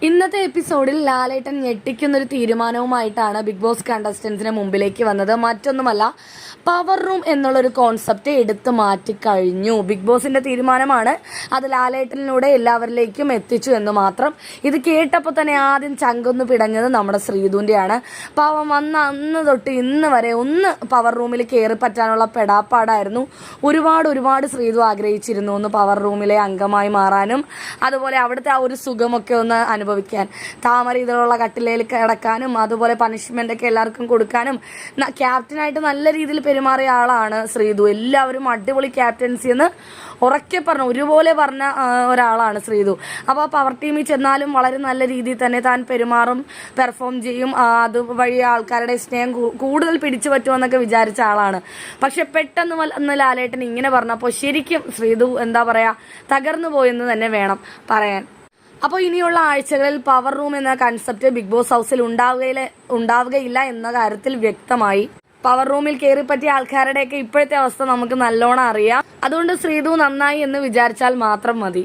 ഇന്നത്തെ എപ്പിസോഡിൽ ലാലേട്ടൻ ഞെട്ടിക്കുന്നൊരു തീരുമാനവുമായിട്ടാണ് big boss കണ്ടസ്റ്റൻസിന് മുമ്പിലേക്ക് വന്നത്. മറ്റൊന്നുമല്ല, പവർ റൂം എന്നുള്ളൊരു കോൺസെപ്റ്റ് എടുത്തു മാറ്റിക്കഴിഞ്ഞു. ബിഗ് ബോസിന്റെ തീരുമാനമാണ്. അത് ലാലേട്ടനിലൂടെ എല്ലാവരിലേക്കും എത്തിച്ചു എന്ന് മാത്രം. ഇത് കേട്ടപ്പോൾ തന്നെ ആദ്യം ചങ്കൊന്ന് പിടഞ്ഞത് നമ്മുടെ ശ്രീധുവിൻ്റെയാണ്. പാവം വന്ന അന്ന് തൊട്ട് ഇന്ന് വരെ ഒന്ന് പവർ റൂമിൽ കയറി പറ്റാനുള്ള പെടാപ്പാടായിരുന്നു. ഒരുപാട് ശ്രീധു ആഗ്രഹിച്ചിരുന്നു ഒന്ന് പവർ റൂമിലെ അംഗമായി മാറാനും, അതുപോലെ അവിടുത്തെ ആ ഒരു സുഖമൊക്കെ ഒന്ന് അനുഭവിക്കാൻ, താമര ഇതിലുള്ള കട്ടിലയിൽ കിടക്കാനും, അതുപോലെ പണിഷ്മെന്റ് ഒക്കെ എല്ലാവർക്കും കൊടുക്കാനും. ക്യാപ്റ്റനായിട്ട് നല്ല രീതിയിൽ പെരുമാറിയ ആളാണ് ശ്രീധു. എല്ലാവരും അടിപൊളി ക്യാപ്റ്റൻസി എന്ന് ഉറക്കെ പറഞ്ഞു, ഒരുപോലെ പറഞ്ഞ ഒരാളാണ് ശ്രീധു. അപ്പോൾ ആ പവർ ടീമിൽ ചെന്നാലും വളരെ നല്ല രീതിയിൽ തന്നെ താൻ പെരുമാറും, പെർഫോം ചെയ്യും. അതുവഴി ആൾക്കാരുടെ സ്നേഹം കൂടുതൽ പിടിച്ചു പറ്റുമെന്നൊക്കെ വിചാരിച്ച ആളാണ്. പക്ഷെ പെട്ടെന്ന് വന്ന് ലാലേട്ടൻ ഇങ്ങനെ പറഞ്ഞപ്പോൾ ശരിക്കും ശ്രീധു എന്താ പറയാ, തകർന്നു പോയെന്ന് തന്നെ വേണം പറയാൻ. അപ്പോൾ ഇനിയുള്ള ആഴ്ചകളിൽ പവർ റൂം എന്ന കൺസെപ്റ്റ് ബിഗ് ബോസ് ഹൗസിൽ ഉണ്ടാവുകയില്ല എന്ന കാര്യത്തിൽ വ്യക്തമായി. പവർ റൂമിൽ കയറി പറ്റിയ ആൾക്കാരുടെയൊക്കെ ഇപ്പോഴത്തെ അവസ്ഥ നമുക്ക് നല്ലോണം അറിയാം. അതുകൊണ്ട് ശ്രീധു നന്നായി എന്ന് വിചാരിച്ചാൽ മാത്രം മതി.